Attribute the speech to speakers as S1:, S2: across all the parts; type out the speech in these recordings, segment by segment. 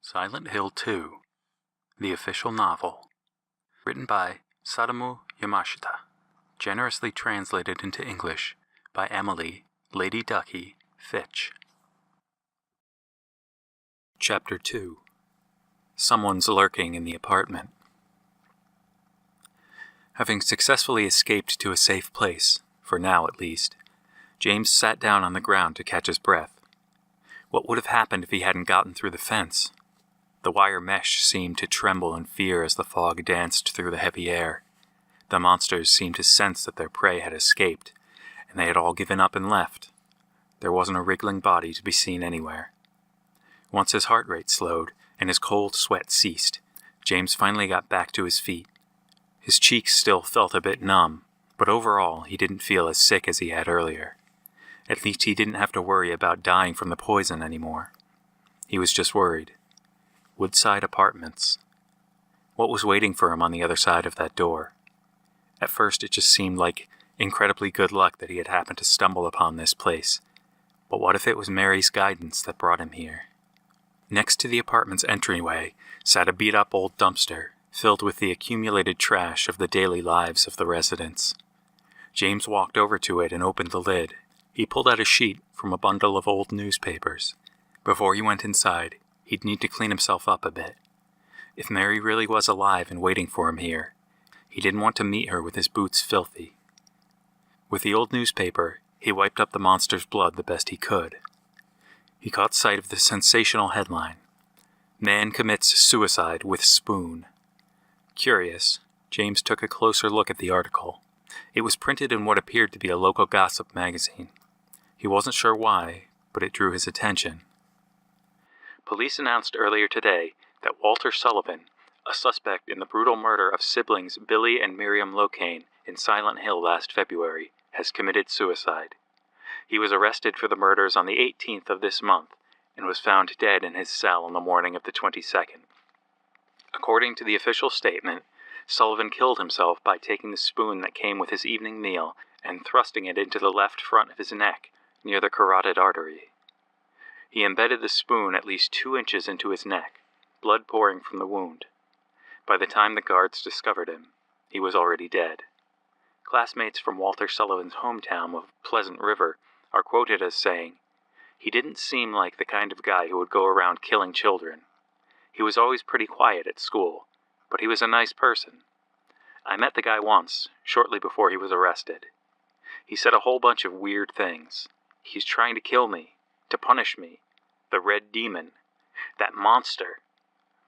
S1: Silent Hill 2, the official novel. Written by Sadamu Yamashita. Generously translated into English by Emily, Lady Ducky, Fitch. Chapter 2. Someone's lurking in the apartment. Having successfully escaped to a safe place, for now at least, James sat down on the ground to catch his breath. What would have happened if he hadn't gotten through the fence? The wire mesh seemed to tremble in fear as the fog danced through the heavy air. The monsters seemed to sense that their prey had escaped, and they had all given up and left. There wasn't a wriggling body to be seen anywhere. Once his heart rate slowed, and his cold sweat ceased, James finally got back to his feet. His cheeks still felt a bit numb, but overall he didn't feel as sick as he had earlier. At least he didn't have to worry about dying from the poison anymore. He was just worried. Woodside Apartments. What was waiting for him on the other side of that door? At first it just seemed like incredibly good luck that he had happened to stumble upon this place. But what if it was Mary's guidance that brought him here? Next to the apartment's entryway sat a beat-up old dumpster, filled with the accumulated trash of the daily lives of the residents. James walked over to it and opened the lid. He pulled out a sheet from a bundle of old newspapers. Before he went inside, he'd need to clean himself up a bit. If Mary really was alive and waiting for him here, he didn't want to meet her with his boots filthy. With the old newspaper, he wiped up the monster's blood the best he could. He caught sight of the sensational headline, "Man commits suicide with spoon." Curious, James took a closer look at the article. It was printed in what appeared to be a local gossip magazine. He wasn't sure why, but it drew his attention. Police announced earlier today that Walter Sullivan, a suspect in the brutal murder of siblings Billy and Miriam Locane in Silent Hill last February, has committed suicide. He was arrested for the murders on the 18th of this month and was found dead in his cell on the morning of the 22nd. According to the official statement, Sullivan killed himself by taking the spoon that came with his evening meal and thrusting it into the left front of his neck, near the carotid artery. He embedded the spoon at least 2 inches into his neck, blood pouring from the wound. By the time the guards discovered him, he was already dead. Classmates from Walter Sullivan's hometown of Pleasant River are quoted as saying, "He didn't seem like the kind of guy who would go around killing children. He was always pretty quiet at school, but he was a nice person. I met the guy once, shortly before he was arrested. He said a whole bunch of weird things. He's trying to kill me, to punish me. The Red Demon. That monster.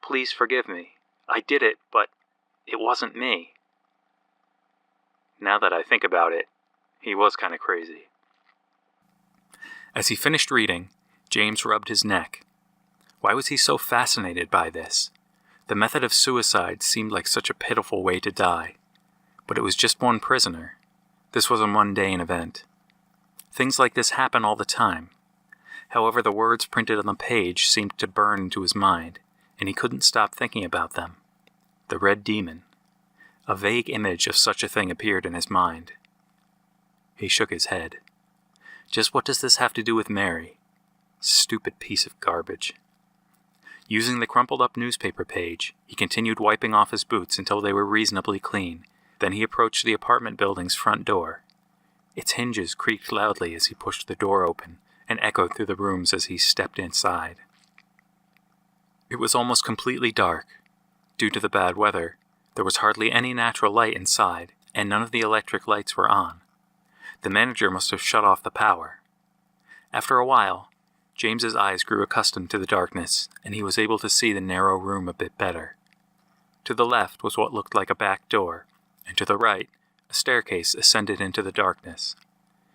S1: Please forgive me. I did it, but it wasn't me." Now that I think about it, he was kind of crazy. As he finished reading, James rubbed his neck. Why was he so fascinated by this? The method of suicide seemed like such a pitiful way to die. But it was just one prisoner. This was a mundane event. Things like this happen all the time. However, the words printed on the page seemed to burn into his mind, and he couldn't stop thinking about them. The Red Demon. A vague image of such a thing appeared in his mind. He shook his head. Just what does this have to do with Mary? Stupid piece of garbage. Using the crumpled-up newspaper page, he continued wiping off his boots until they were reasonably clean. Then he approached the apartment building's front door. Its hinges creaked loudly as he pushed the door open, and echoed through the rooms as he stepped inside. It was almost completely dark. Due to the bad weather, there was hardly any natural light inside, and none of the electric lights were on. The manager must have shut off the power. After a while, James's eyes grew accustomed to the darkness, and he was able to see the narrow room a bit better. To the left was what looked like a back door, and to the right, a staircase ascended into the darkness.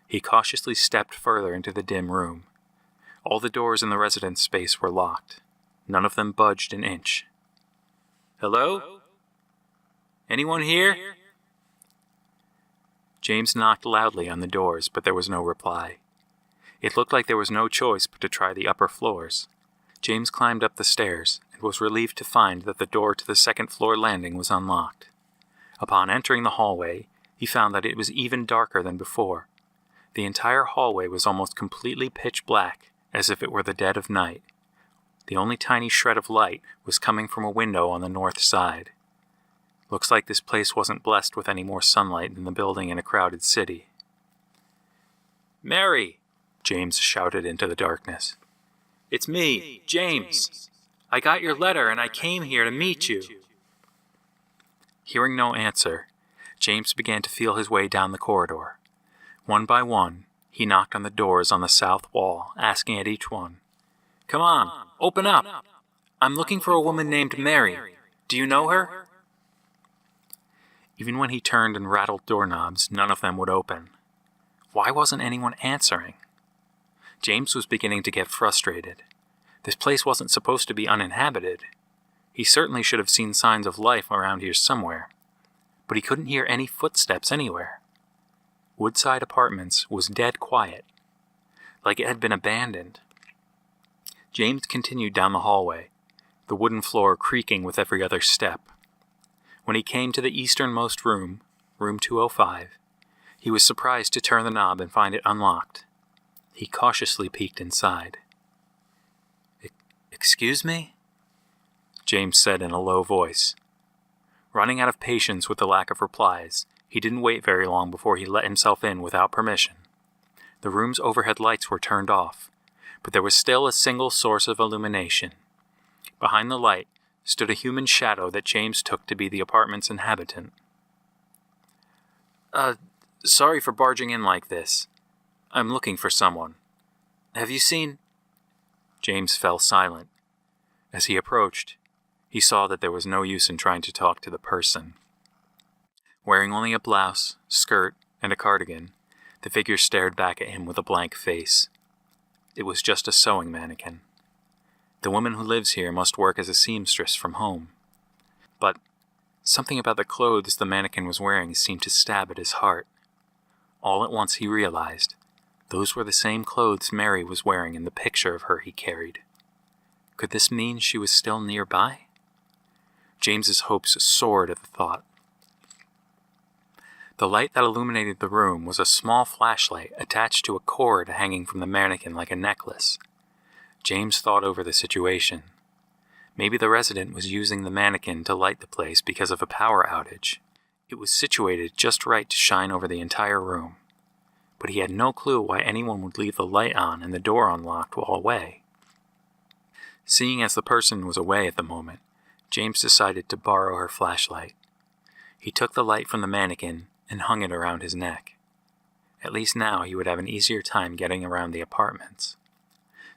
S1: He cautiously stepped further into the dim room. All the doors in the residence space were locked. None of them budged an inch. "Hello? Anyone here?" James knocked loudly on the doors, but there was no reply. It looked like there was no choice but to try the upper floors. James climbed up the stairs, and was relieved to find that the door to the second-floor landing was unlocked. Upon entering the hallway, he found that it was even darker than before. The entire hallway was almost completely pitch black, as if it were the dead of night. The only tiny shred of light was coming from a window on the north side. Looks like this place wasn't blessed with any more sunlight than the building in a crowded city. "Mary!" James shouted into the darkness. "It's me, James. I got your letter and I came here to meet you." Hearing no answer, James began to feel his way down the corridor. One by one, he knocked on the doors on the south wall, asking at each one, "Come on, open up. I'm looking for a woman named Mary. Do you know her?" Even when he turned and rattled doorknobs, none of them would open. Why wasn't anyone answering? James was beginning to get frustrated. This place wasn't supposed to be uninhabited. He certainly should have seen signs of life around here somewhere. But he couldn't hear any footsteps anywhere. Woodside Apartments was dead quiet, like it had been abandoned. James continued down the hallway, the wooden floor creaking with every other step. When he came to the easternmost room, room 205, he was surprised to turn the knob and find it unlocked. He cautiously peeked inside. "Excuse me?" James said in a low voice. Running out of patience with the lack of replies, he didn't wait very long before he let himself in without permission. The room's overhead lights were turned off, but there was still a single source of illumination. Behind the light stood a human shadow that James took to be the apartment's inhabitant. Sorry for barging in like this. I'm looking for someone. Have you seen—" James fell silent. As he approached, he saw that there was no use in trying to talk to the person. Wearing only a blouse, skirt, and a cardigan, the figure stared back at him with a blank face. It was just a sewing mannequin. The woman who lives here must work as a seamstress from home. But something about the clothes the mannequin was wearing seemed to stab at his heart. All at once he realized those were the same clothes Mary was wearing in the picture of her he carried. Could this mean she was still nearby? James's hopes soared at the thought. The light that illuminated the room was a small flashlight attached to a cord hanging from the mannequin like a necklace. James thought over the situation. Maybe the resident was using the mannequin to light the place because of a power outage. It was situated just right to shine over the entire room. But he had no clue why anyone would leave the light on and the door unlocked while away. Seeing as the person was away at the moment, James decided to borrow her flashlight. He took the light from the mannequin and hung it around his neck. At least now he would have an easier time getting around the apartments.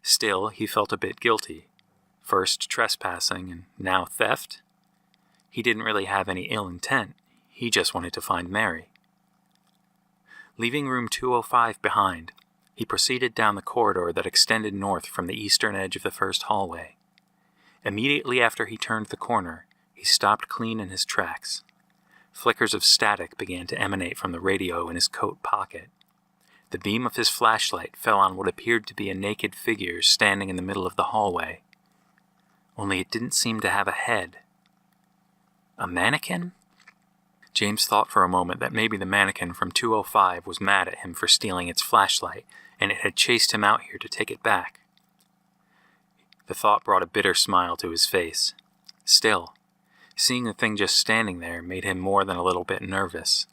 S1: Still, he felt a bit guilty. First trespassing and now theft. He didn't really have any ill intent. He just wanted to find Mary. Leaving room 205 behind, he proceeded down the corridor that extended north from the eastern edge of the first hallway. Immediately after he turned the corner, he stopped clean in his tracks. Flickers of static began to emanate from the radio in his coat pocket. The beam of his flashlight fell on what appeared to be a naked figure standing in the middle of the hallway. Only it didn't seem to have a head. A mannequin? James thought for a moment that maybe the mannequin from 205 was mad at him for stealing its flashlight, and it had chased him out here to take it back. The thought brought a bitter smile to his face. Still, seeing the thing just standing there made him more than a little bit nervous.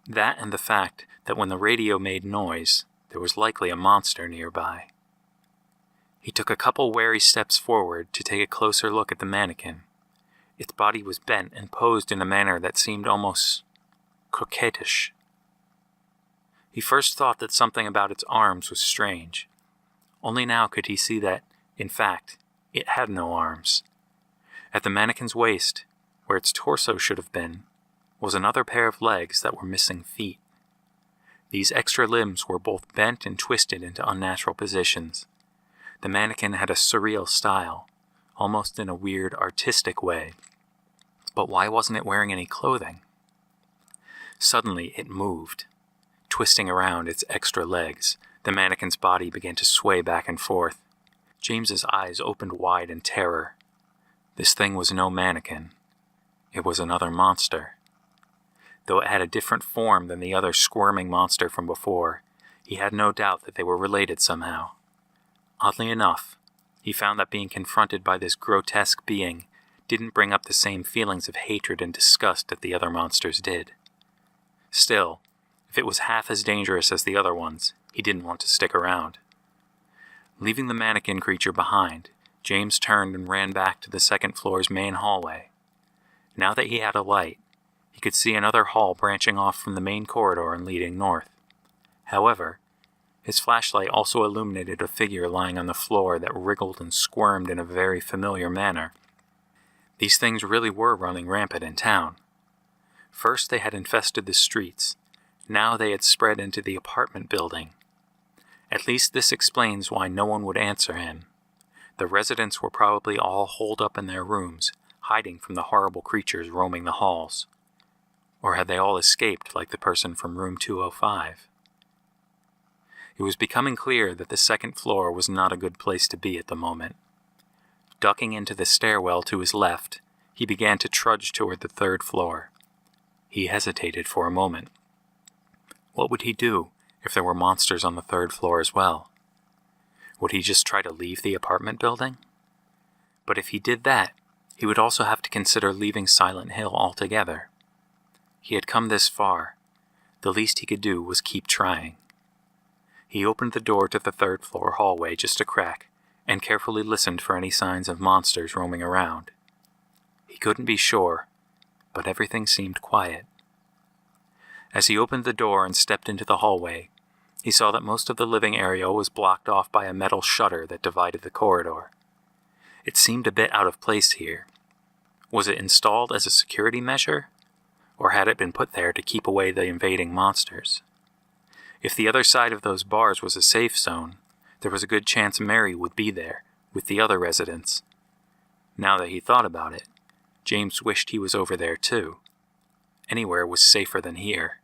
S1: That and the fact that when the radio made noise, there was likely a monster nearby. He took a couple wary steps forward to take a closer look at the mannequin. Its body was bent and posed in a manner that seemed almost coquettish. He first thought that something about its arms was strange. Only now could he see that, in fact, it had no arms. At the mannequin's waist, where its torso should have been, was another pair of legs that were missing feet. These extra limbs were both bent and twisted into unnatural positions. The mannequin had a surreal style, almost in a weird, artistic way. But why wasn't it wearing any clothing? Suddenly, it moved. Twisting around its extra legs, the mannequin's body began to sway back and forth. James's eyes opened wide in terror. This thing was no mannequin. It was another monster. Though it had a different form than the other squirming monster from before, he had no doubt that they were related somehow. Oddly enough, He found that being confronted by this grotesque being didn't bring up the same feelings of hatred and disgust that the other monsters did. Still, if it was half as dangerous as the other ones, he didn't want to stick around. Leaving the mannequin creature behind, James turned and ran back to the second floor's main hallway. Now that he had a light, he could see another hall branching off from the main corridor and leading north. However, his flashlight also illuminated a figure lying on the floor that wriggled and squirmed in a very familiar manner. These things really were running rampant in town. First they had infested the streets. Now they had spread into the apartment building. At least this explains why no one would answer him. The residents were probably all holed up in their rooms, hiding from the horrible creatures roaming the halls. Or had they all escaped like the person from room 205? It was becoming clear that the second floor was not a good place to be at the moment. Ducking into the stairwell to his left, he began to trudge toward the third floor. He hesitated for a moment. What would he do if there were monsters on the third floor as well? Would he just try to leave the apartment building? But if he did that, he would also have to consider leaving Silent Hill altogether. He had come this far. The least he could do was keep trying. He opened the door to the third floor hallway just a crack and carefully listened for any signs of monsters roaming around. He couldn't be sure, but everything seemed quiet. As he opened the door and stepped into the hallway, he saw that most of the living area was blocked off by a metal shutter that divided the corridor. It seemed a bit out of place here. Was it installed as a security measure, or had it been put there to keep away the invading monsters? If the other side of those bars was a safe zone, there was a good chance Mary would be there, with the other residents. Now that he thought about it, James wished he was over there too. Anywhere was safer than here.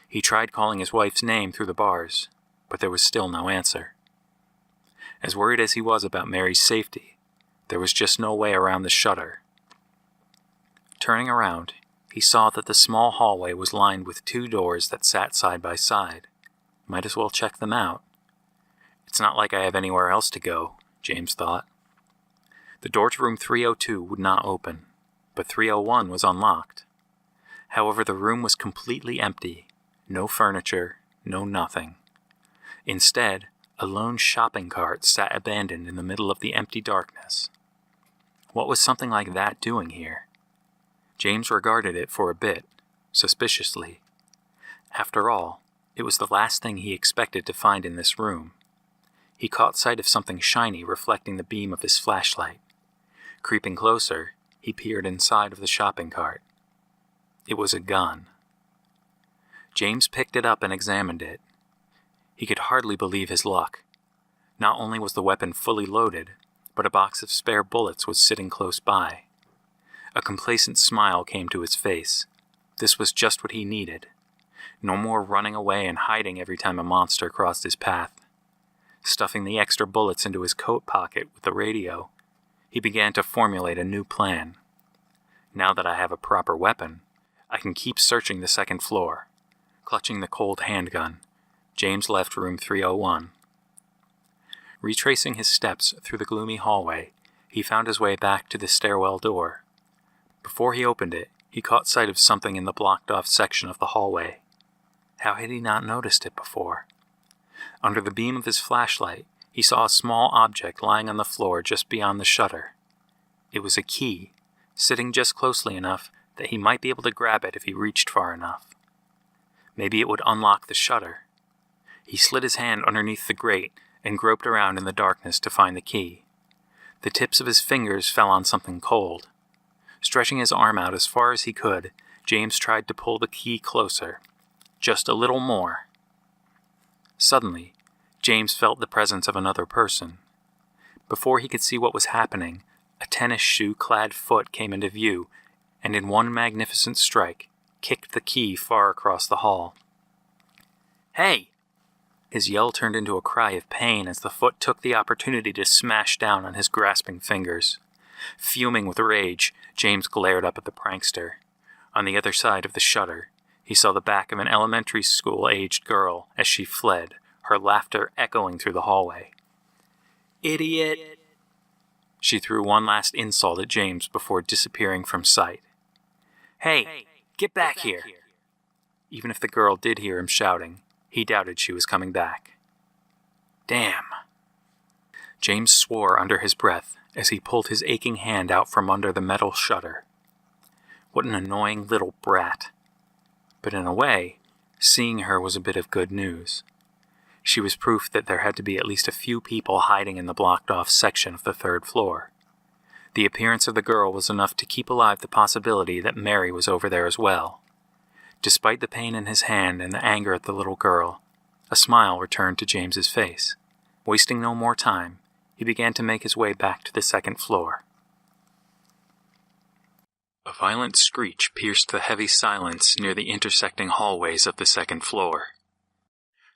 S1: He tried calling his wife's name through the bars, but there was still no answer. As worried as he was about Mary's safety, there was just no way around the shutter. Turning around, he saw that the small hallway was lined with two doors that sat side by side. Might as well check them out. It's not like I have anywhere else to go, James thought. The door to room 302 would not open, but 301 was unlocked. However, the room was completely empty. No furniture, no nothing. Instead, a lone shopping cart sat abandoned in the middle of the empty darkness. What was something like that doing here? James regarded it for a bit, suspiciously. After all, it was the last thing he expected to find in this room. He caught sight of something shiny reflecting the beam of his flashlight. Creeping closer, he peered inside of the shopping cart. It was a gun. James picked it up and examined it. He could hardly believe his luck. Not only was the weapon fully loaded, but a box of spare bullets was sitting close by. A complacent smile came to his face. This was just what he needed. No more running away and hiding every time a monster crossed his path. Stuffing the extra bullets into his coat pocket with the radio, he began to formulate a new plan. Now that I have a proper weapon, I can keep searching the second floor. Clutching the cold handgun, James left room 301. Retracing his steps through the gloomy hallway, he found his way back to the stairwell door. Before he opened it, he caught sight of something in the blocked-off section of the hallway. How had he not noticed it before? Under the beam of his flashlight, he saw a small object lying on the floor just beyond the shutter. It was a key, sitting just closely enough that he might be able to grab it if he reached far enough. Maybe it would unlock the shutter. He slid his hand underneath the grate and groped around in the darkness to find the key. The tips of his fingers fell on something cold. Stretching his arm out as far as he could, James tried to pull the key closer. Just a little more. Suddenly, James felt the presence of another person. Before he could see what was happening, a tennis shoe-clad foot came into view, and in one magnificent strike, kicked the key far across the hall. "Hey!" His yell turned into a cry of pain as the foot took the opportunity to smash down on his grasping fingers. Fuming with rage, James glared up at the prankster. On the other side of the shutter, he saw the back of an elementary school-aged girl as she fled, her laughter echoing through the hallway. "Idiot!" She threw one last insult at James before disappearing from sight. "Hey, get back here!" Even if the girl did hear him shouting, he doubted she was coming back. Damn. James swore under his breath as he pulled his aching hand out from under the metal shutter. What an annoying little brat. But in a way, seeing her was a bit of good news. She was proof that there had to be at least a few people hiding in the blocked-off section of the third floor. The appearance of the girl was enough to keep alive the possibility that Mary was over there as well. Despite the pain in his hand and the anger at the little girl, a smile returned to James's face. Wasting no more time, he began to make his way back to the second floor. A violent screech pierced the heavy silence near the intersecting hallways of the second floor.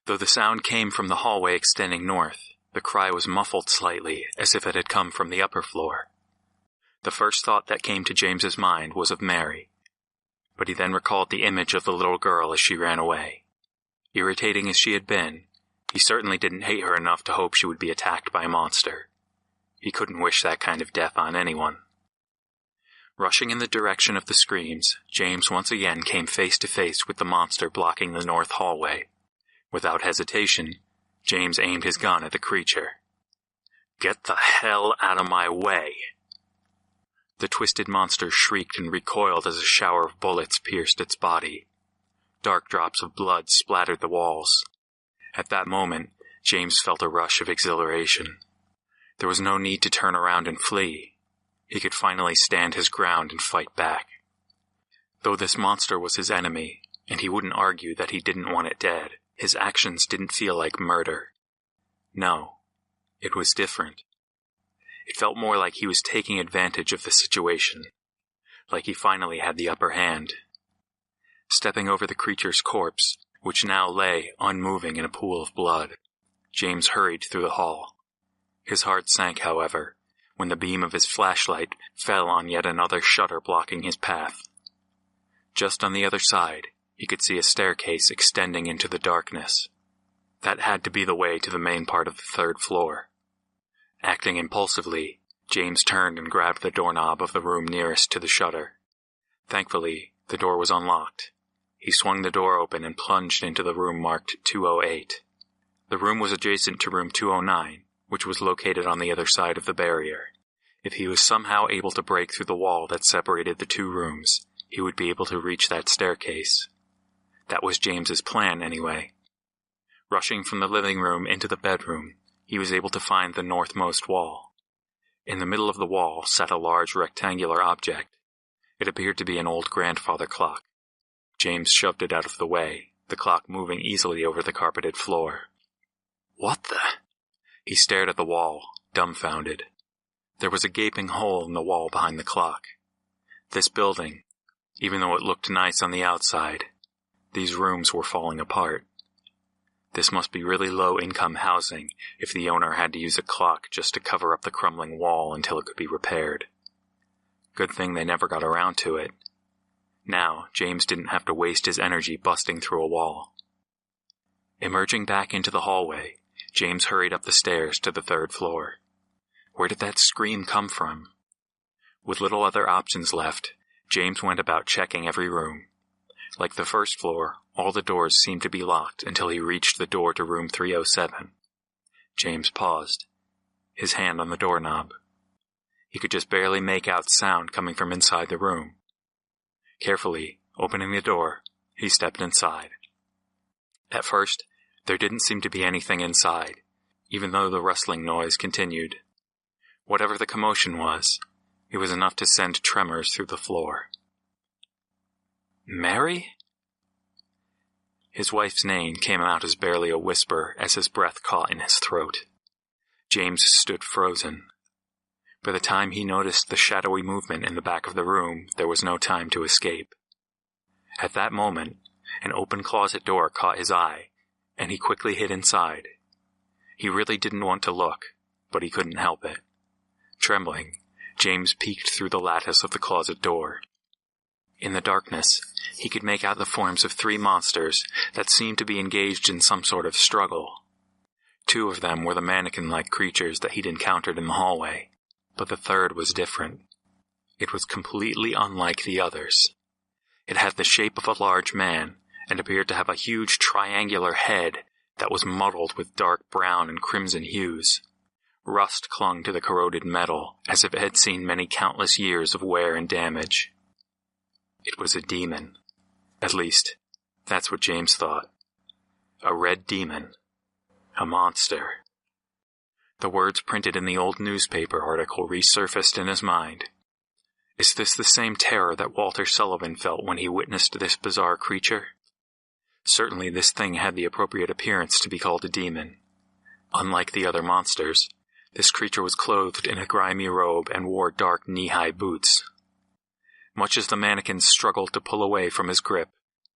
S1: Though the sound came from the hallway extending north, the cry was muffled slightly, as if it had come from the upper floor. The first thought that came to James's mind was of Mary, but he then recalled the image of the little girl as she ran away. Irritating as she had been, he certainly didn't hate her enough to hope she would be attacked by a monster. He couldn't wish that kind of death on anyone. Rushing in the direction of the screams, James once again came face to face with the monster blocking the north hallway. Without hesitation, James aimed his gun at the creature. "Get the hell out of my way!" The twisted monster shrieked and recoiled as a shower of bullets pierced its body. Dark drops of blood splattered the walls. At that moment, James felt a rush of exhilaration. There was no need to turn around and flee. He could finally stand his ground and fight back. Though this monster was his enemy, and he wouldn't argue that he didn't want it dead, his actions didn't feel like murder. No, it was different. It felt more like he was taking advantage of the situation, like he finally had the upper hand. Stepping over the creature's corpse, which now lay unmoving in a pool of blood, James hurried through the hall. His heart sank, however, when the beam of his flashlight fell on yet another shutter blocking his path. Just on the other side, he could see a staircase extending into the darkness. That had to be the way to the main part of the third floor. Acting impulsively, James turned and grabbed the doorknob of the room nearest to the shutter. Thankfully, the door was unlocked. He swung the door open and plunged into the room marked 208. The room was adjacent to room 209, which was located on the other side of the barrier. If he was somehow able to break through the wall that separated the two rooms, he would be able to reach that staircase. That was James's plan, anyway. Rushing from the living room into the bedroom, he was able to find the northmost wall. In the middle of the wall sat a large rectangular object. It appeared to be an old grandfather clock. James shoved it out of the way, the clock moving easily over the carpeted floor. What the? He stared at the wall, dumbfounded. There was a gaping hole in the wall behind the clock. This building, even though it looked nice on the outside, these rooms were falling apart. This must be really low-income housing if the owner had to use a clock just to cover up the crumbling wall until it could be repaired. Good thing they never got around to it. Now, James didn't have to waste his energy busting through a wall. Emerging back into the hallway, James hurried up the stairs to the third floor. Where did that scream come from? With little other options left, James went about checking every room. Like the first floor, all the doors seemed to be locked until he reached the door to room 307. James paused, his hand on the doorknob. He could just barely make out sound coming from inside the room. Carefully, opening the door, he stepped inside. At first, there didn't seem to be anything inside, even though the rustling noise continued. Whatever the commotion was, it was enough to send tremors through the floor. Mary? His wife's name came out as barely a whisper as his breath caught in his throat. James stood frozen. By the time he noticed the shadowy movement in the back of the room, there was no time to escape. At that moment, an open closet door caught his eye, and he quickly hid inside. He really didn't want to look, but he couldn't help it. Trembling, James peeked through the lattice of the closet door. In the darkness, he could make out the forms of 3 monsters that seemed to be engaged in some sort of struggle. 2 of them were the mannequin-like creatures that he'd encountered in the hallway. But the third was different. It was completely unlike the others. It had the shape of a large man, and appeared to have a huge triangular head that was mottled with dark brown and crimson hues. Rust clung to the corroded metal, as if it had seen many countless years of wear and damage. It was a demon. At least, that's what James thought. A red demon. A monster. The words printed in the old newspaper article resurfaced in his mind. Is this the same terror that Walter Sullivan felt when he witnessed this bizarre creature? Certainly this thing had the appropriate appearance to be called a demon. Unlike the other monsters, this creature was clothed in a grimy robe and wore dark knee-high boots. Much as the mannequins struggled to pull away from his grip,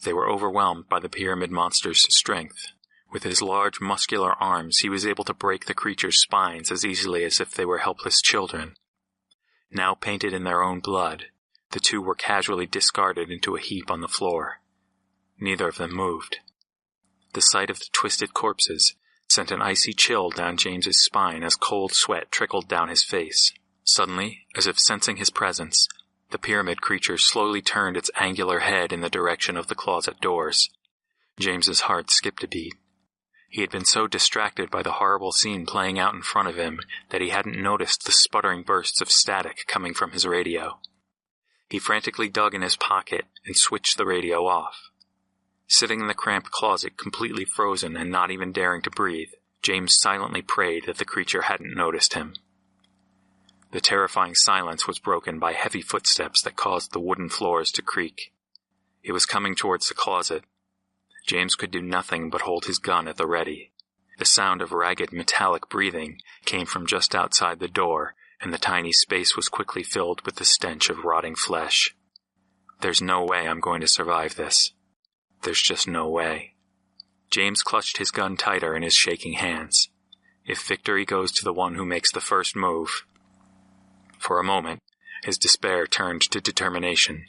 S1: they were overwhelmed by the pyramid monster's strength. With his large muscular arms, he was able to break the creature's spines as easily as if they were helpless children. Now painted in their own blood, the two were casually discarded into a heap on the floor. Neither of them moved. The sight of the twisted corpses sent an icy chill down James's spine as cold sweat trickled down his face. Suddenly, as if sensing his presence, the pyramid creature slowly turned its angular head in the direction of the closet doors. James's heart skipped a beat. He had been so distracted by the horrible scene playing out in front of him that he hadn't noticed the sputtering bursts of static coming from his radio. He frantically dug in his pocket and switched the radio off. Sitting in the cramped closet, completely frozen and not even daring to breathe, James silently prayed that the creature hadn't noticed him. The terrifying silence was broken by heavy footsteps that caused the wooden floors to creak. It was coming towards the closet. James could do nothing but hold his gun at the ready. The sound of ragged metallic breathing came from just outside the door, and the tiny space was quickly filled with the stench of rotting flesh. There's no way I'm going to survive this. There's just no way. James clutched his gun tighter in his shaking hands. If victory goes to the one who makes the first move. For a moment, his despair turned to determination.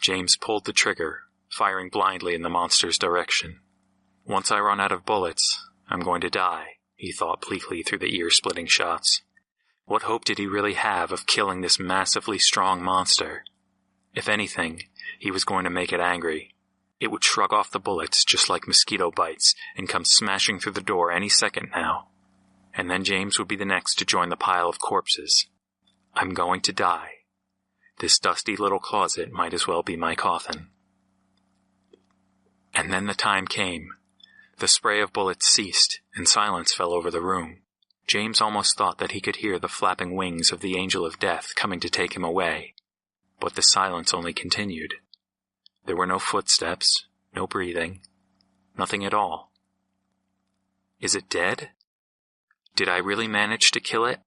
S1: James pulled the trigger, firing blindly in the monster's direction. Once I run out of bullets, I'm going to die, he thought bleakly through the ear-splitting shots. What hope did he really have of killing this massively strong monster? If anything, he was going to make it angry. It would shrug off the bullets just like mosquito bites and come smashing through the door any second now. And then James would be the next to join the pile of corpses. I'm going to die. This dusty little closet might as well be my coffin. And then the time came. The spray of bullets ceased, and silence fell over the room. James almost thought that he could hear the flapping wings of the angel of death coming to take him away. But the silence only continued. There were no footsteps, no breathing, nothing at all. Is it dead? Did I really manage to kill it?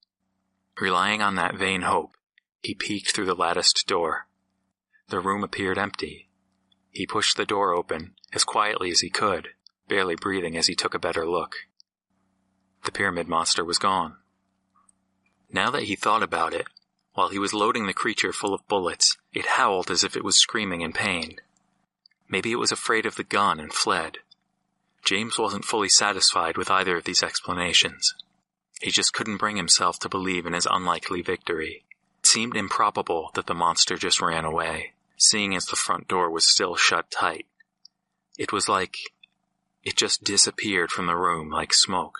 S1: Relying on that vain hope, he peeked through the latticed door. The room appeared empty. He pushed the door open as quietly as he could, barely breathing as he took a better look. The pyramid monster was gone. Now that he thought about it, while he was loading the creature full of bullets, it howled as if it was screaming in pain. Maybe it was afraid of the gun and fled. James wasn't fully satisfied with either of these explanations. He just couldn't bring himself to believe in his unlikely victory. It seemed improbable that the monster just ran away, seeing as the front door was still shut tight. It was like it just disappeared from the room like smoke.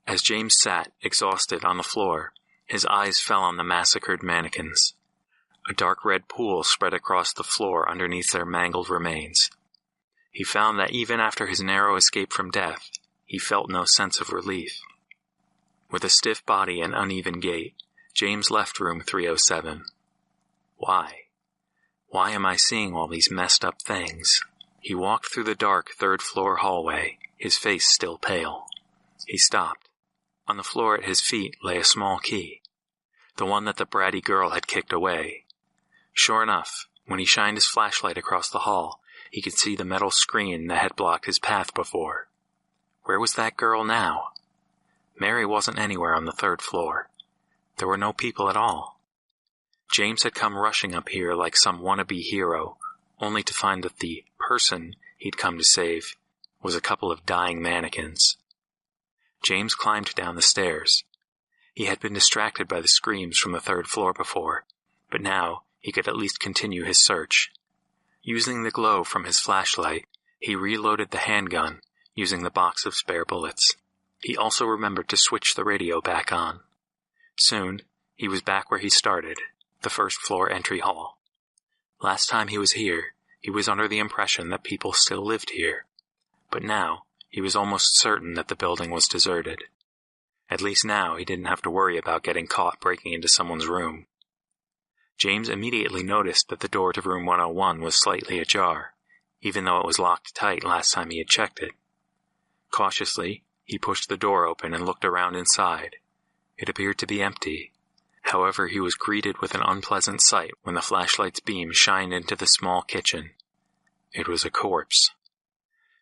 S1: As James sat, exhausted, on the floor, his eyes fell on the massacred mannequins. A dark red pool spread across the floor underneath their mangled remains. He found that even after his narrow escape from death, he felt no sense of relief. With a stiff body and uneven gait, James left room 307. Why? Why am I seeing all these messed up things? He walked through the dark third-floor hallway, his face still pale. He stopped. On the floor at his feet lay a small key, the one that the bratty girl had kicked away. Sure enough, when he shined his flashlight across the hall, he could see the metal screen that had blocked his path before. Where was that girl now? Mary wasn't anywhere on the third floor. There were no people at all. James had come rushing up here like some wannabe hero, only to find that the person he'd come to save was a couple of dying mannequins. James climbed down the stairs. He had been distracted by the screams from the third floor before, but now he could at least continue his search. Using the glow from his flashlight, he reloaded the handgun, using the box of spare bullets. He also remembered to switch the radio back on. Soon, he was back where he started, the first floor entry hall. Last time he was here, he was under the impression that people still lived here, but now he was almost certain that the building was deserted. At least now he didn't have to worry about getting caught breaking into someone's room. James immediately noticed that the door to room 101 was slightly ajar, even though it was locked tight last time he had checked it. Cautiously, he pushed the door open and looked around inside. It appeared to be empty. However, he was greeted with an unpleasant sight when the flashlight's beam shined into the small kitchen. It was a corpse.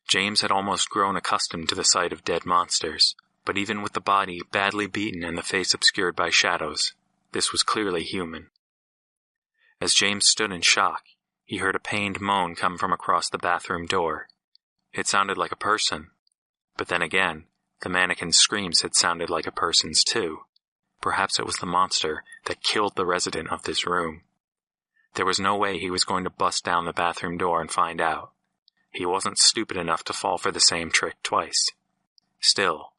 S1: James had almost grown accustomed to the sight of dead monsters, but even with the body badly beaten and the face obscured by shadows, this was clearly human. As James stood in shock, he heard a pained moan come from across the bathroom door. It sounded like a person, but then again, the mannequin's screams had sounded like a person's too. Perhaps it was the monster that killed the resident of this room. There was no way he was going to bust down the bathroom door and find out. He wasn't stupid enough to fall for the same trick twice. Still,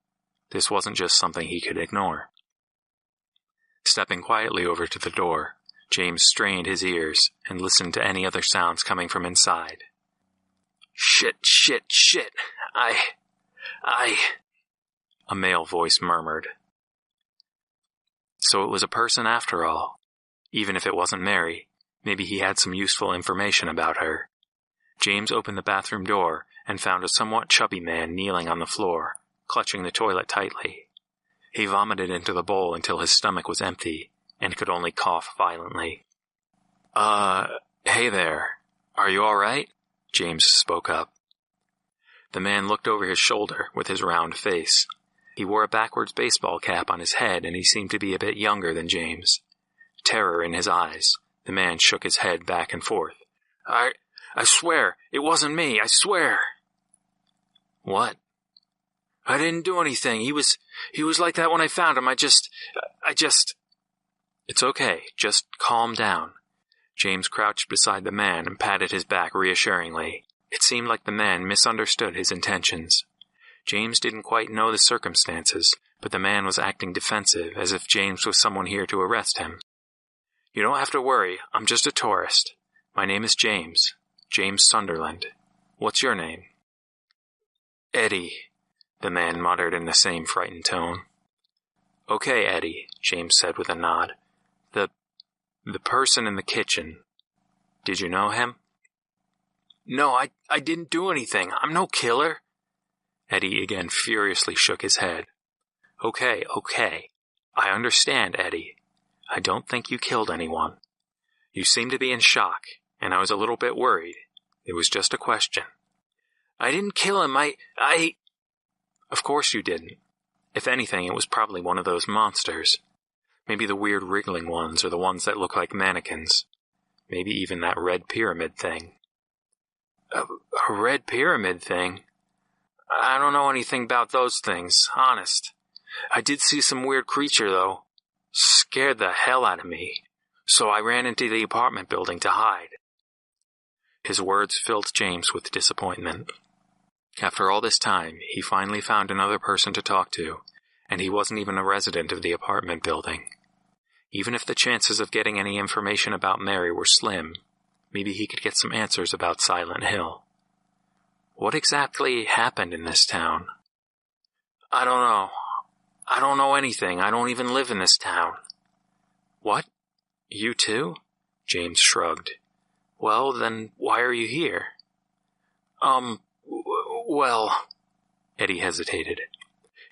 S1: this wasn't just something he could ignore. Stepping quietly over to the door, James strained his ears and listened to any other sounds coming from inside. Shit. A male voice murmured. So it was a person after all. Even if it wasn't Mary, maybe he had some useful information about her. James opened the bathroom door and found a somewhat chubby man kneeling on the floor, clutching the toilet tightly. He vomited into the bowl until his stomach was empty, and could only cough violently. Hey there. Are you all right? James spoke up. The man looked over his shoulder with his round face. He wore a backwards baseball cap on his head, and he seemed to be a bit younger than James. Terror in his eyes, the man shook his head back and forth. I swear, it wasn't me, I swear. What? I didn't do anything. He was like that when I found him. I just... It's okay, just calm down. James crouched beside the man and patted his back reassuringly. It seemed like the man misunderstood his intentions. James didn't quite know the circumstances, but the man was acting defensive, as if James was someone here to arrest him. You don't have to worry, I'm just a tourist. My name is James Sunderland. What's your name? Eddie, the man muttered in the same frightened tone. Okay, Eddie, James said with a nod. The person in the kitchen. Did you know him? No, I didn't do anything. I'm no killer. Eddie again furiously shook his head. Okay. I understand, Eddie. I don't think you killed anyone. You seem to be in shock, and I was a little bit worried. It was just a question. I didn't kill him. Of course you didn't. If anything, it was probably one of those monsters. Maybe the weird wriggling ones or the ones that look like mannequins. Maybe even that red pyramid thing. A red pyramid thing? I don't know anything about those things, honest. I did see some weird creature, though. Scared the hell out of me. So I ran into the apartment building to hide. His words filled James with disappointment. After all this time, he finally found another person to talk to, and he wasn't even a resident of the apartment building. Even if the chances of getting any information about Mary were slim, maybe he could get some answers about Silent Hill. What exactly happened in this town? I don't know. I don't know anything. I don't even live in this town. What? You too? James shrugged. Well, then why are you here? Well... Eddie hesitated.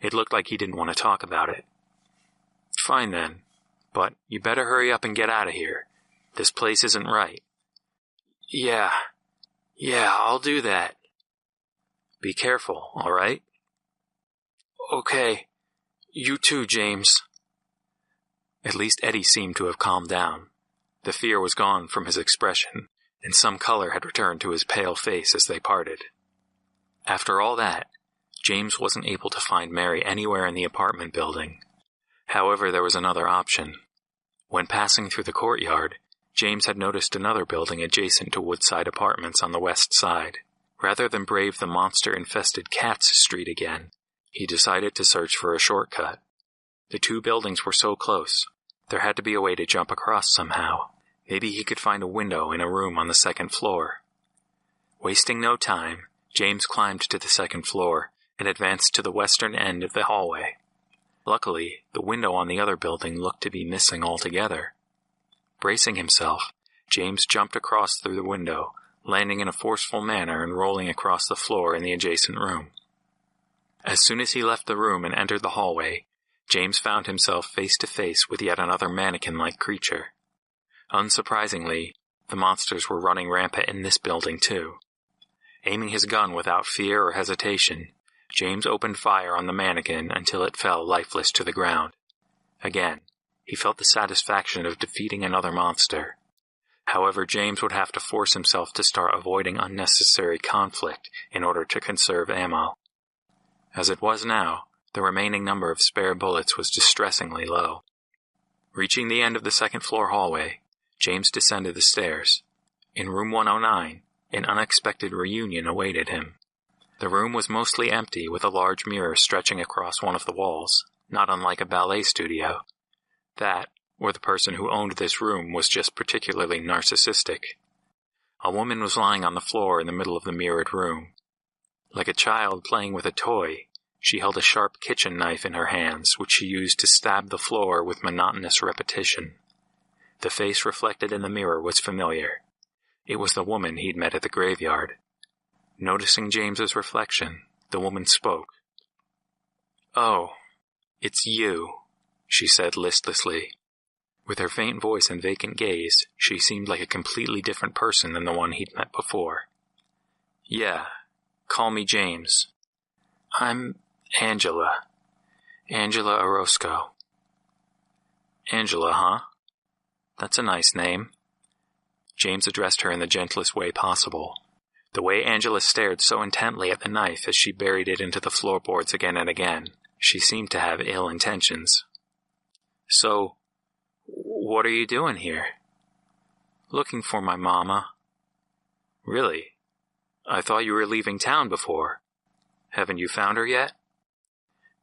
S1: It looked like he didn't want to talk about it. Fine then. But you better hurry up and get out of here. This place isn't right. Yeah, I'll do that. Be careful, all right? Okay. You too, James. At least Eddie seemed to have calmed down. The fear was gone from his expression, and some color had returned to his pale face as they parted. After all that, James wasn't able to find Mary anywhere in the apartment building. However, there was another option. When passing through the courtyard, James had noticed another building adjacent to Woodside Apartments on the west side. Rather than brave the monster-infested Cats Street again, he decided to search for a shortcut. The two buildings were so close, there had to be a way to jump across somehow. Maybe he could find a window in a room on the second floor. Wasting no time, James climbed to the second floor and advanced to the western end of the hallway. Luckily, the window on the other building looked to be missing altogether. Bracing himself, James jumped across through the window, landing in a forceful manner and rolling across the floor in the adjacent room. As soon as he left the room and entered the hallway, James found himself face to face with yet another mannequin-like creature. Unsurprisingly, the monsters were running rampant in this building too. Aiming his gun without fear or hesitation, James opened fire on the mannequin until it fell lifeless to the ground. Again, he felt the satisfaction of defeating another monster. However, James would have to force himself to start avoiding unnecessary conflict in order to conserve ammo. As it was now, the remaining number of spare bullets was distressingly low. Reaching the end of the second-floor hallway, James descended the stairs. In room 109, an unexpected reunion awaited him. The room was mostly empty, with a large mirror stretching across one of the walls, not unlike a ballet studio. That, or the person who owned this room, was just particularly narcissistic. A woman was lying on the floor in the middle of the mirrored room. Like a child playing with a toy, she held a sharp kitchen knife in her hands, which she used to stab the floor with monotonous repetition. The face reflected in the mirror was familiar. It was the woman he'd met at the graveyard. Noticing James's reflection, the woman spoke. "Oh, it's you," she said listlessly. With her faint voice and vacant gaze, she seemed like a completely different person than the one he'd met before. "Yeah, call me James. I'm Angela. Angela Orozco." "Angela, huh? That's a nice name." James addressed her in the gentlest way possible. The way Angela stared so intently at the knife as she buried it into the floorboards again and again, she seemed to have ill intentions. "So, what are you doing here?" "Looking for my mama." "Really? I thought you were leaving town before. Haven't you found her yet?"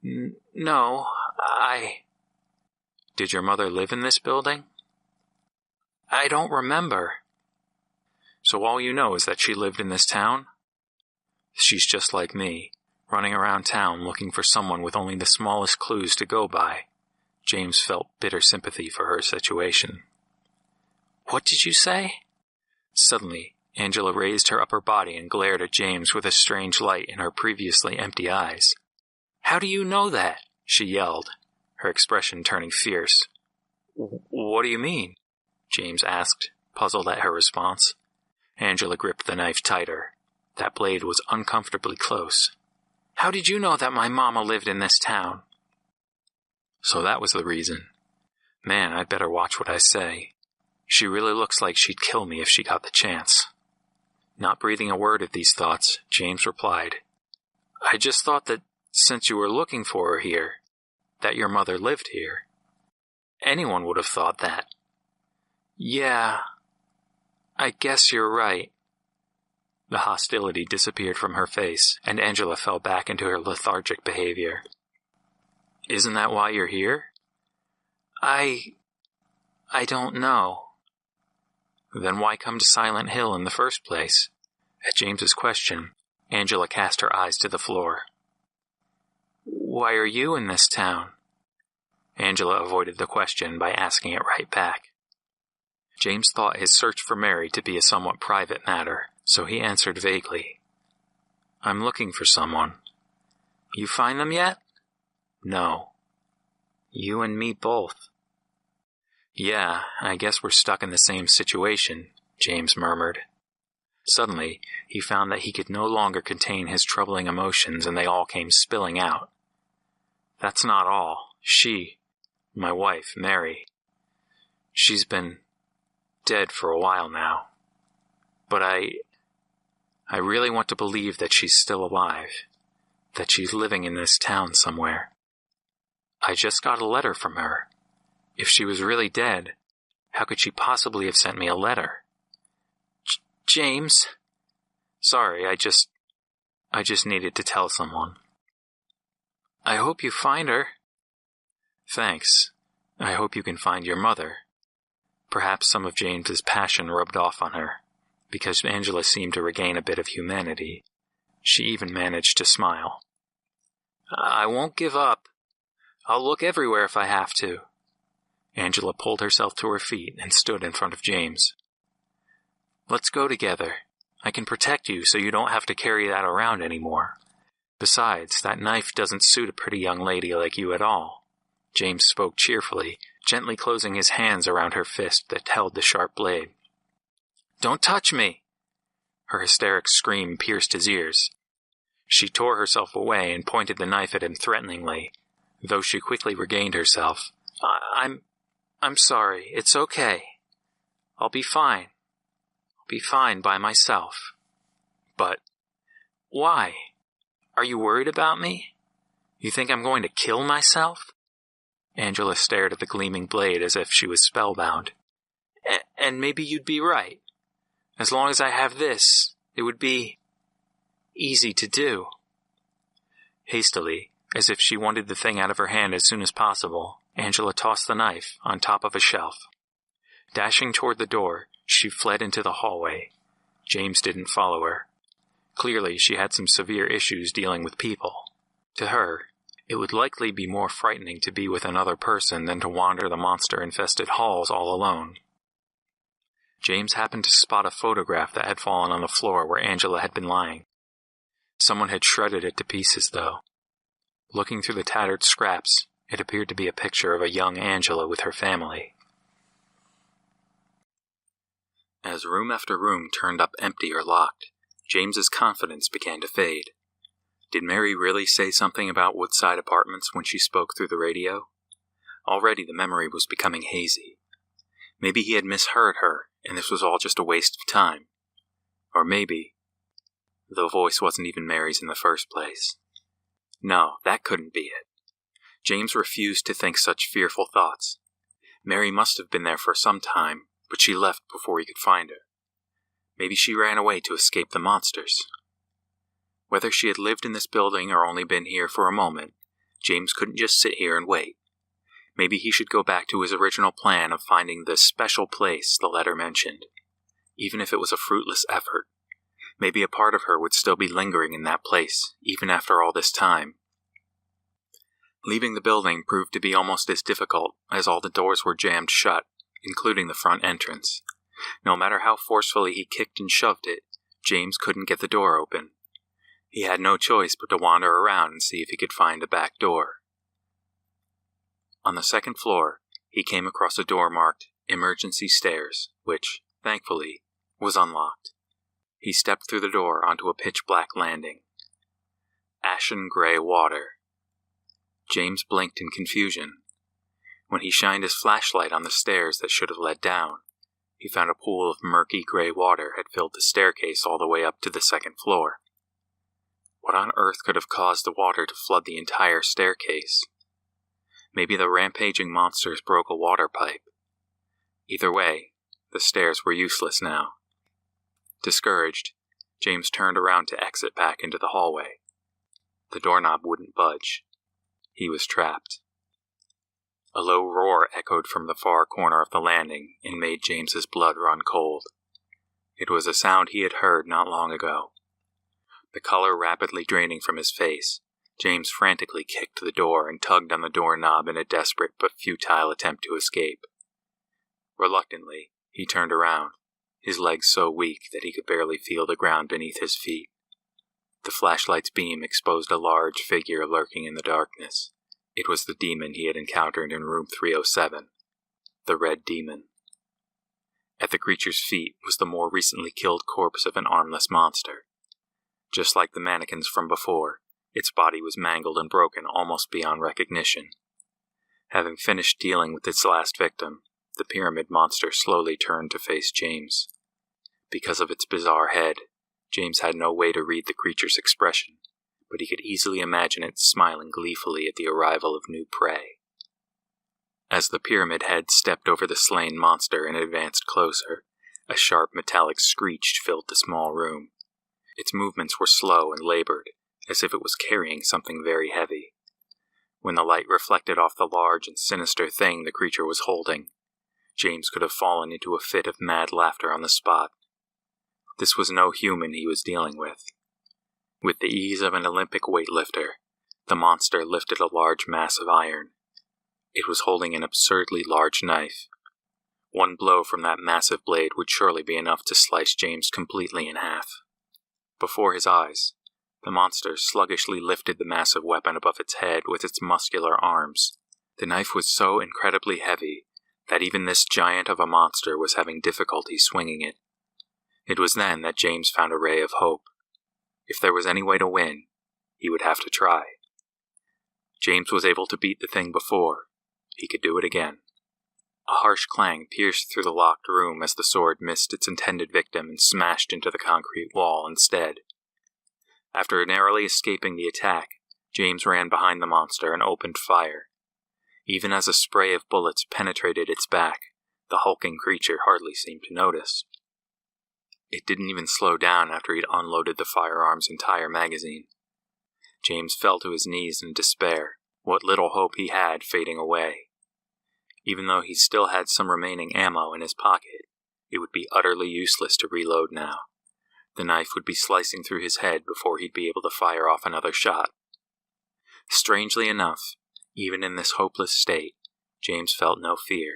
S1: No, Did your mother live in this building?" "I don't remember." "So all you know is that she lived in this town?" "She's just like me, running around town looking for someone with only the smallest clues to go by." James felt bitter sympathy for her situation. "What did you say?" Suddenly, Angela raised her upper body and glared at James with a strange light in her previously empty eyes. "How do you know that?" she yelled, her expression turning fierce. "What do you mean?" James asked, puzzled at her response. Angela gripped the knife tighter. That blade was uncomfortably close. "How did you know that my mama lived in this town?" So that was the reason. Man, I'd better watch what I say. She really looks like she'd kill me if she got the chance. Not breathing a word at these thoughts, James replied, "I just thought that since you were looking for her here, that your mother lived here." "Anyone would have thought that." "Yeah, I guess you're right." The hostility disappeared from her face, and Angela fell back into her lethargic behavior. "Isn't that why you're here?" I don't know." "Then why come to Silent Hill in the first place?" At James's question, Angela cast her eyes to the floor. "Why are you in this town?" Angela avoided the question by asking it right back. James thought his search for Mary to be a somewhat private matter, so he answered vaguely. "I'm looking for someone." "You find them yet?" "No." "You and me both." "Yeah, I guess we're stuck in the same situation," James murmured. Suddenly, he found that he could no longer contain his troubling emotions, and they all came spilling out. "That's not all. My wife, Mary, she's been dead for a while now. But I really want to believe that she's still alive, that she's living in this town somewhere." I just got a letter from her. If she was really dead, how could she possibly have sent me a letter? James. Sorry, I just needed to tell someone. I hope you find her. Thanks. I hope you can find your mother. Perhaps some of James's passion rubbed off on her, because Angela seemed to regain a bit of humanity. She even managed to smile. I won't give up. I'll look everywhere if I have to. Angela pulled herself to her feet and stood in front of James. Let's go together. I can protect you so you don't have to carry that around anymore. Besides, that knife doesn't suit a pretty young lady like you at all. James spoke cheerfully, gently closing his hands around her fist that held the sharp blade. Don't touch me! Her hysteric scream pierced his ears. She tore herself away and pointed the knife at him threateningly, though she quickly regained herself. I'm sorry. It's okay. I'll be fine. I'll be fine by myself. But why? Are you worried about me? You think I'm going to kill myself? Angela stared at the gleaming blade as if she was spellbound. And maybe you'd be right. As long as I have this, it would be easy to do. Hastily, as if she wanted the thing out of her hand as soon as possible, Angela tossed the knife on top of a shelf. Dashing toward the door, she fled into the hallway. James didn't follow her. Clearly, she had some severe issues dealing with people. To her, it would likely be more frightening to be with another person than to wander the monster-infested halls all alone. James happened to spot a photograph that had fallen on the floor where Angela had been lying. Someone had shredded it to pieces, though. Looking through the tattered scraps, it appeared to be a picture of a young Angela with her family. As room after room turned up empty or locked, James's confidence began to fade. Did Mary really say something about Woodside Apartments when she spoke through the radio? Already the memory was becoming hazy. Maybe he had misheard her, and this was all just a waste of time. Or maybe the voice wasn't even Mary's in the first place. No, that couldn't be it. James refused to think such fearful thoughts. Mary must have been there for some time, but she left before he could find her. Maybe she ran away to escape the monsters. Whether she had lived in this building or only been here for a moment, James couldn't just sit here and wait. Maybe he should go back to his original plan of finding the special place the letter mentioned. Even if it was a fruitless effort, maybe a part of her would still be lingering in that place, even after all this time. Leaving the building proved to be almost as difficult, as all the doors were jammed shut, including the front entrance. No matter how forcefully he kicked and shoved it, James couldn't get the door open. He had no choice but to wander around and see if he could find a back door. On the second floor, he came across a door marked Emergency Stairs, which, thankfully, was unlocked. He stepped through the door onto a pitch-black landing. Ashen gray water. James blinked in confusion. When he shined his flashlight on the stairs that should have led down, he found a pool of murky gray water had filled the staircase all the way up to the second floor. What on earth could have caused the water to flood the entire staircase? Maybe the rampaging monsters broke a water pipe. Either way, the stairs were useless now. Discouraged, James turned around to exit back into the hallway. The doorknob wouldn't budge. He was trapped. A low roar echoed from the far corner of the landing and made James's blood run cold. It was a sound he had heard not long ago. The color rapidly draining from his face, James frantically kicked the door and tugged on the doorknob in a desperate but futile attempt to escape. Reluctantly, he turned around, his legs so weak that he could barely feel the ground beneath his feet. The flashlight's beam exposed a large figure lurking in the darkness. It was the demon he had encountered in room 307, the Red Demon. At the creature's feet was the more recently killed corpse of an armless monster. Just like the mannequins from before, its body was mangled and broken almost beyond recognition. Having finished dealing with its last victim, the pyramid monster slowly turned to face James. Because of its bizarre head, James had no way to read the creature's expression, but he could easily imagine it smiling gleefully at the arrival of new prey. As the pyramid head stepped over the slain monster and advanced closer, a sharp metallic screech filled the small room. Its movements were slow and labored, as if it was carrying something very heavy. When the light reflected off the large and sinister thing the creature was holding, James could have fallen into a fit of mad laughter on the spot. This was no human he was dealing with. With the ease of an Olympic weightlifter, the monster lifted a large mass of iron. It was holding an absurdly large knife. One blow from that massive blade would surely be enough to slice James completely in half. Before his eyes, the monster sluggishly lifted the massive weapon above its head with its muscular arms. The knife was so incredibly heavy that even this giant of a monster was having difficulty swinging it. It was then that James found a ray of hope. If there was any way to win, he would have to try. James was able to beat the thing before. He could do it again. A harsh clang pierced through the locked room as the sword missed its intended victim and smashed into the concrete wall instead. After narrowly escaping the attack, James ran behind the monster and opened fire. Even as a spray of bullets penetrated its back, the hulking creature hardly seemed to notice. It didn't even slow down after he'd unloaded the firearm's entire magazine. James fell to his knees in despair, what little hope he had fading away. Even though he still had some remaining ammo in his pocket, it would be utterly useless to reload now. The knife would be slicing through his head before he'd be able to fire off another shot. Strangely enough, even in this hopeless state, James felt no fear.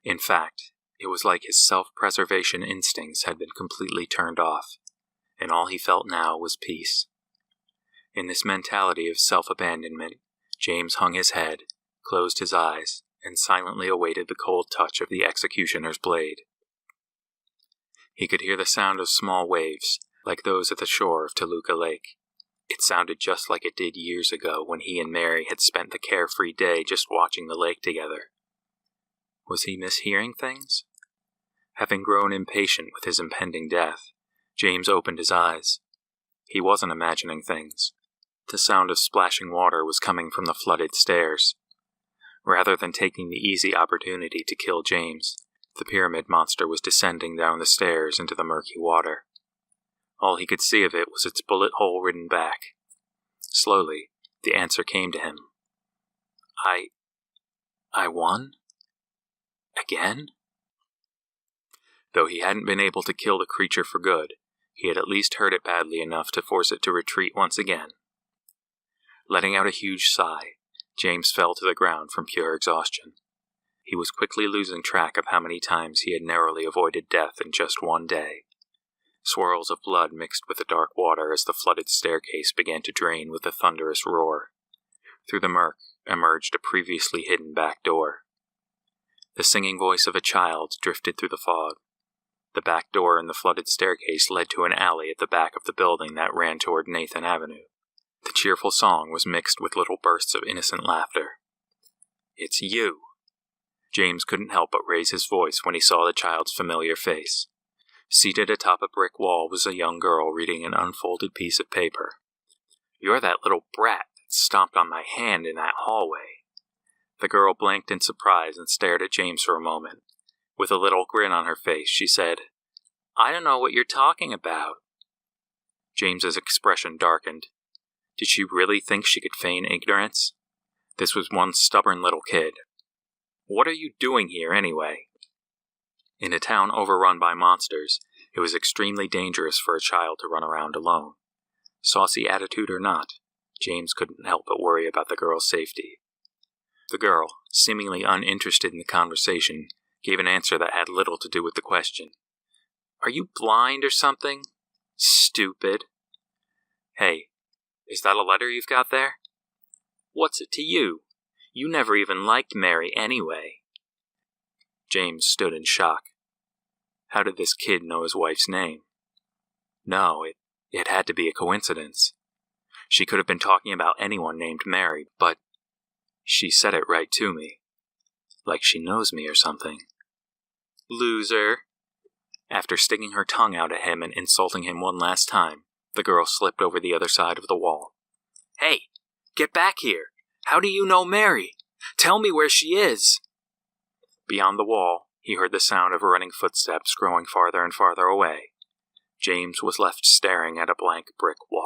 S1: In fact, it was like his self-preservation instincts had been completely turned off, and all he felt now was peace. In this mentality of self-abandonment, James hung his head, closed his eyes, and silently awaited the cold touch of the executioner's blade. He could hear the sound of small waves, like those at the shore of Toluca Lake. It sounded just like it did years ago when he and Mary had spent the carefree day just watching the lake together. Was he mishearing things? Having grown impatient with his impending death, James opened his eyes. He wasn't imagining things. The sound of splashing water was coming from the flooded stairs. Rather than taking the easy opportunity to kill James, the pyramid monster was descending down the stairs into the murky water. All he could see of it was its bullet-hole-ridden back. Slowly, the answer came to him. I won? Again? Though he hadn't been able to kill the creature for good, he had at least hurt it badly enough to force it to retreat once again. Letting out a huge sigh, James fell to the ground from pure exhaustion. He was quickly losing track of how many times he had narrowly avoided death in just one day. Swirls of blood mixed with the dark water as the flooded staircase began to drain with a thunderous roar. Through the murk emerged a previously hidden back door. The singing voice of a child drifted through the fog. The back door in the flooded staircase led to an alley at the back of the building that ran toward Nathan Avenue. The cheerful song was mixed with little bursts of innocent laughter. "It's you!" James couldn't help but raise his voice when he saw the child's familiar face. Seated atop a brick wall was a young girl reading an unfolded piece of paper. "You're that little brat that stomped on my hand in that hallway." The girl blinked in surprise and stared at James for a moment. With a little grin on her face, she said, "I don't know what you're talking about." James's expression darkened. Did she really think she could feign ignorance? This was one stubborn little kid. "What are you doing here, anyway?" In a town overrun by monsters, it was extremely dangerous for a child to run around alone. Saucy attitude or not, James couldn't help but worry about the girl's safety. The girl, seemingly uninterested in the conversation, gave an answer that had little to do with the question. "Are you blind or something? Stupid." "Hey, is that a letter you've got there?" "What's it to you? You never even liked Mary anyway." James stood in shock. How did this kid know his wife's name? No, it had to be a coincidence. She could have been talking about anyone named Mary, but she said it right to me. Like she knows me or something. "Loser." After sticking her tongue out at him and insulting him one last time, the girl slipped over the other side of the wall. Hey, get back here! How do you know Mary? Tell me where she is! Beyond the wall, he heard the sound of running footsteps growing farther and farther away. James was left staring at a blank brick wall.